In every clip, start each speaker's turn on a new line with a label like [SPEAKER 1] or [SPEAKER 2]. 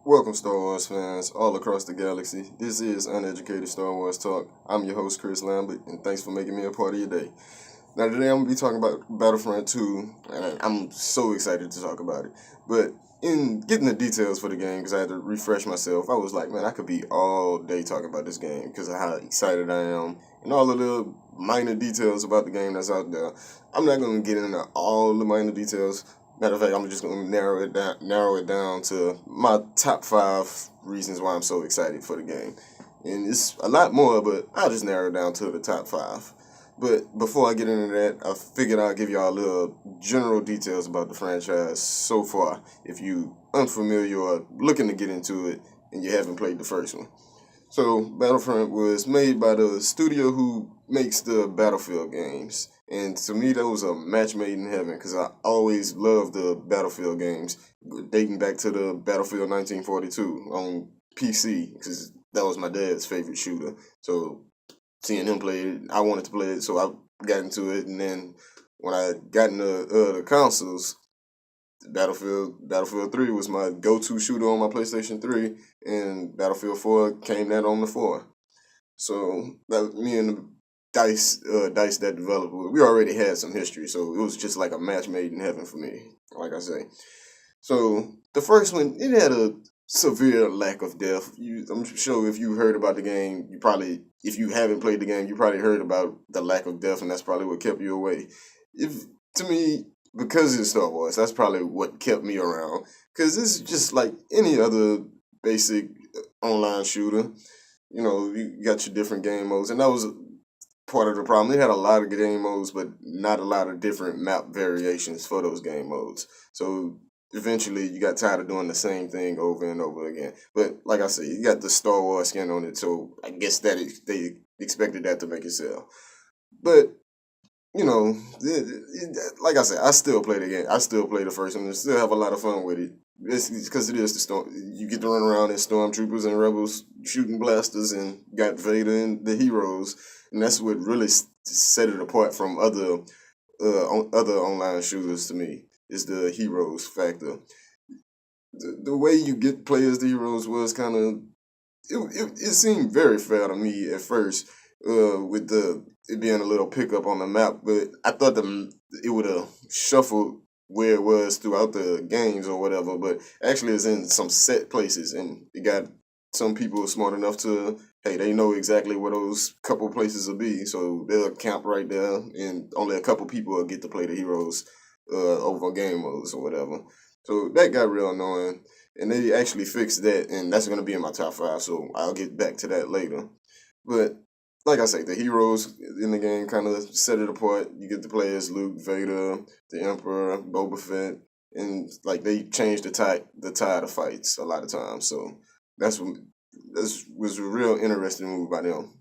[SPEAKER 1] Welcome, Star Wars fans all across the galaxy. This is Uneducated Star Wars Talk. I'm your host, Chris Lambert, and thanks for making me a part of your day. Now, today I'm going to be talking about Battlefront 2, and I'm so excited to talk about it. But in getting the details for the game, because I had to refresh myself, I was like, man, I could be all day talking about this game because of how excited I am and all of the minor details about the game that's out there. I'm not going to get into all the minor details. Matter of fact, I'm just going to narrow it down to my top 5 reasons why I'm so excited for the game. And it's a lot more, but I'll just narrow it down to the top 5. But before I get into that, I figured I'll give y'all a little general details about the franchise so far if you unfamiliar or looking to get into it and you haven't played the first one. So Battlefront was made by the studio who makes the Battlefield games. And to me, that was a match made in heaven because I always loved the Battlefield games, dating back to the Battlefield 1942 on PC because that was my dad's favorite shooter. So seeing him play it, I wanted to play it, so I got into it. And then when I got into the consoles, Battlefield 3 was my go-to shooter on my PlayStation 3, and Battlefield 4 came that on the 4. So that me and the Dice that developed, we already had some history, so it was just like a match made in heaven for me, like I say. So the first one, it had a severe lack of depth. I'm sure if you heard about the game, if you haven't played the game, you probably heard about the lack of depth, and that's probably what kept you away. If to me, because it's Star Wars, that's probably what kept me around. Because it's just like any other basic online shooter. You got your different game modes, and that was part of the problem. They had a lot of game modes, but not a lot of different map variations for those game modes. So eventually, you got tired of doing the same thing over and over again. But like I said, you got the Star Wars skin on it, so I guess they expected that to make it sell. But like I said, I still play the game. I still play the first one and still have a lot of fun with it. It's because it is the storm. You get to run around in stormtroopers and rebels shooting blasters, and got Vader and the heroes, and that's what really set it apart from other online shooters to me. Is the heroes factor. The way you get players the heroes was kind of it seemed very fair to me at first, with the it being a little pickup on the map, but I thought it would have shuffled where it was throughout the games or whatever. But actually, it's in some set places, and it got some people smart enough to hey, they know exactly where those couple places will be, so they'll camp right there, and only a couple people will get to play the heroes over game modes or whatever. So that got real annoying, and they actually fixed that, and that's gonna be in my top 5. So I'll get back to that later. But like I say, the heroes in the game kind of set it apart. You get to play as Luke, Vader, the Emperor, Boba Fett, and like they changed the tide of fights a lot of times. So that's what that was a real interesting move by them.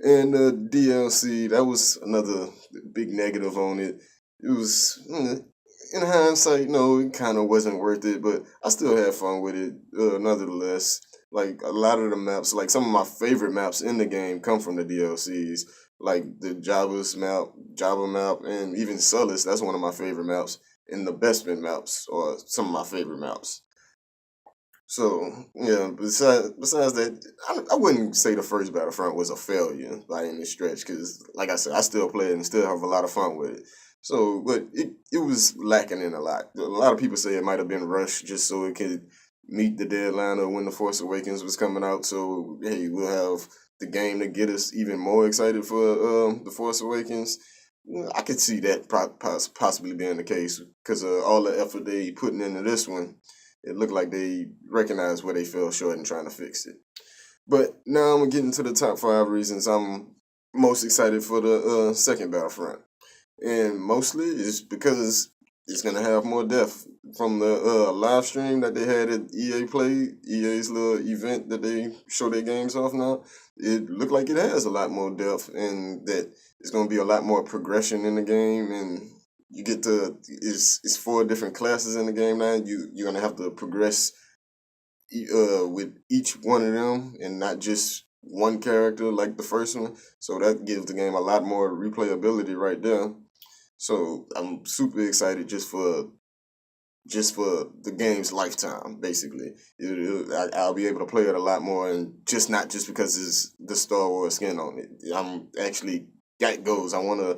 [SPEAKER 1] And the DLC, that was another big negative on it. It was, in hindsight, no, it kind of wasn't worth it, but I still had fun with it, nonetheless. Like a lot of the maps, like some of my favorite maps in the game come from the DLCs, like the Java map, and even Sullust. That's one of my favorite maps, and the Bespin maps, or some of my favorite maps. So yeah, besides that, I wouldn't say the first Battlefront was a failure by any stretch, because like I said, I still play it and still have a lot of fun with it. So, but it was lacking in a lot. A lot of people say it might have been rushed just so it could meet the deadline of when the Force Awakens was coming out. So hey, we'll have the game to get us even more excited for the Force Awakens. I could see that possibly being the case because of all the effort they putting into this one. It looked like they recognized where they fell short and trying to fix it. But now I'm gonna get into the top 5 reasons I'm most excited for the second Battlefront, and mostly it's because it's gonna have more depth from the live stream that they had at EA Play, EA's little event that they show their games off now. It looked like it has a lot more depth, and that it's gonna be a lot more progression in the game, and you get to it's 4 different classes in the game now. You're gonna have to progress with each one of them, and not just one character like the first one. So that gives the game a lot more replayability right there. So I'm super excited just for just for the game's lifetime. Basically, I'll be able to play it a lot more, and just not just because it's the Star Wars skin on it. I'm actually got goals. I want to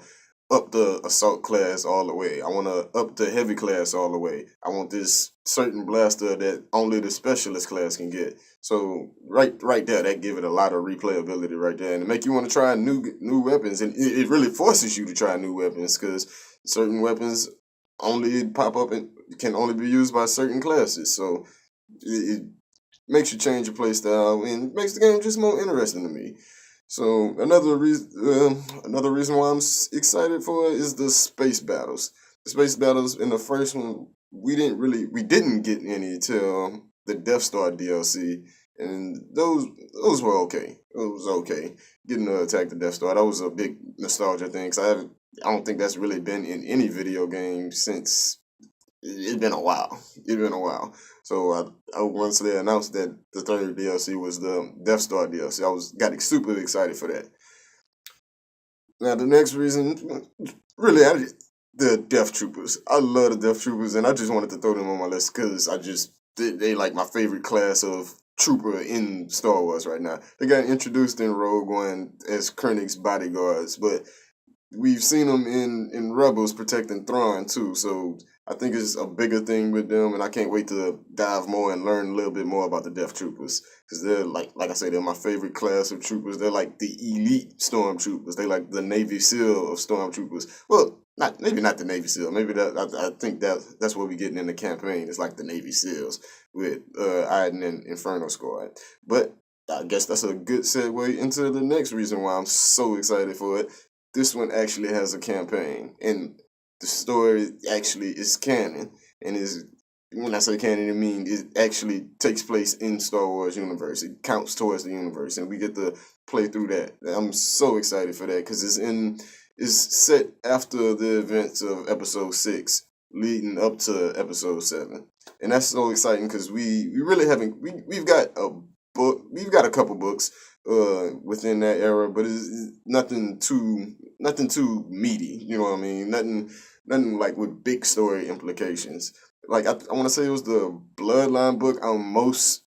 [SPEAKER 1] up the assault class all the way. I want to up the heavy class all the way. I want this certain blaster that only the specialist class can get. So right there, that give it a lot of replayability right there, and it make you want to try new weapons, and it really forces you to try new weapons because certain weapons only pop up and can only be used by certain classes. So it makes you change your playstyle and makes the game just more interesting to me. So another reason why I'm excited for it is the space battles. The space battles in the first one we didn't get any till the Death Star DLC, and those were okay. It was okay getting to attack the Death Star. That was a big nostalgia thing. 'Cause I don't think that's really been in any video game since it's been a while. It's been a while. So once they announced that the third DLC was the Death Star DLC, got super excited for that. Now the next reason, really, the Death Troopers. I love the Death Troopers, and I just wanted to throw them on my list because they like my favorite class of trooper in Star Wars right now. They got introduced in Rogue One as Krennic's bodyguards, but we've seen them in Rebels protecting Thrawn too. So I think it's a bigger thing with them, and I can't wait to dive more and learn a little bit more about the Death Troopers because they're like I say, they're my favorite class of troopers. They're like the elite stormtroopers. They like the Navy SEAL of stormtroopers. Well, maybe not the Navy SEAL. Maybe I think that's what we're getting in the campaign. It's like the Navy SEALs with Iden and Inferno Squad. But I guess that's a good segue into the next reason why I'm so excited for it. This one actually has a campaign, and the story actually is canon. And is when I say canon, I mean it actually takes place in Star Wars universe. It counts towards the universe, and we get to play through that. I'm so excited for that because it's set after the events of Episode 6, leading up to Episode 7, and that's so exciting because we really haven't we've got a book, we've got a couple books within that era, but it's nothing too meaty. You know what I mean? Nothing like with big story implications. Like I want to say it was the Bloodline book. I'm most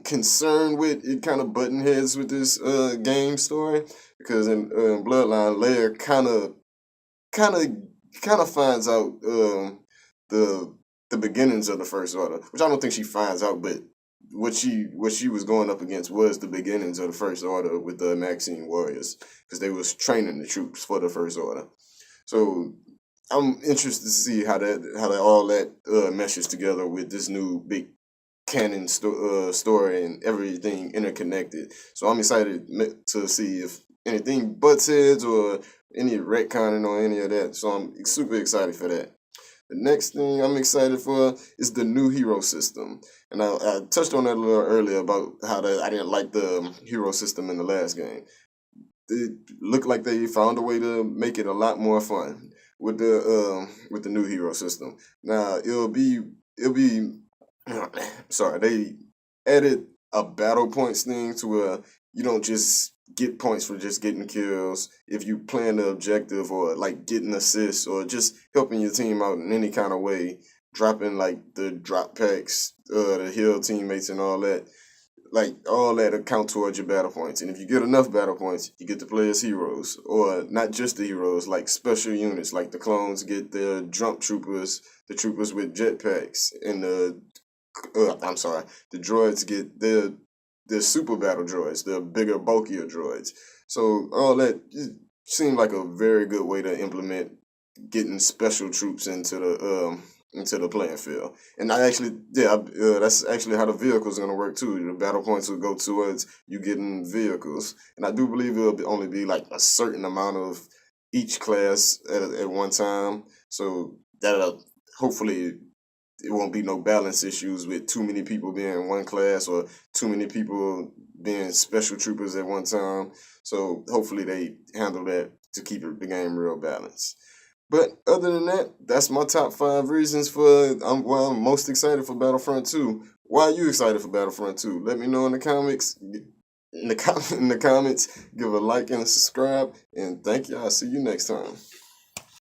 [SPEAKER 1] concerned with. It kind of button heads with this game story because in Bloodline, Leia kind of finds out the the beginnings of the First Order, which I don't think she finds out, but what she was going up against was the beginnings of the First Order with the Maxine warriors because they was training the troops for the First Order. So I'm interested to see how all that meshes together with this new big canon story and everything interconnected. So I'm excited to see if anything butts heads or any retconning or any of that. So I'm super excited for that. The next thing I'm excited for is the new hero system. And I touched on that a little earlier about how I didn't like the hero system in the last game. It looked like they found a way to make it a lot more fun with the new hero system. Now it'll be sorry, they added a battle points thing to where you don't just get points for just getting kills if you plan the objective or like getting assists or just helping your team out in any kind of way, dropping like the drop packs, the heal teammates and all that. Like all that account towards your battle points. And if you get enough battle points, you get to play as heroes. Or not just the heroes, like special units, like the clones get the jump troopers, the troopers with jetpacks, and the droids get the super battle droids, the bigger, bulkier droids. So all that seemed like a very good way to implement getting special troops into the playing field. And that's actually how the vehicles are gonna work too. The battle points will go towards you getting vehicles, and I do believe only be like a certain amount of each class at one time. So that hopefully it won't be no balance issues with too many people being in one class or too many people being special troopers at one time. So hopefully they handle that to keep the game real balanced. But other than that, that's my top 5 reasons for why I'm most excited for Battlefront 2. Why are you excited for Battlefront 2? Let me know in the comments. In the comments, give a like and a subscribe, and thank you. I'll see you next time.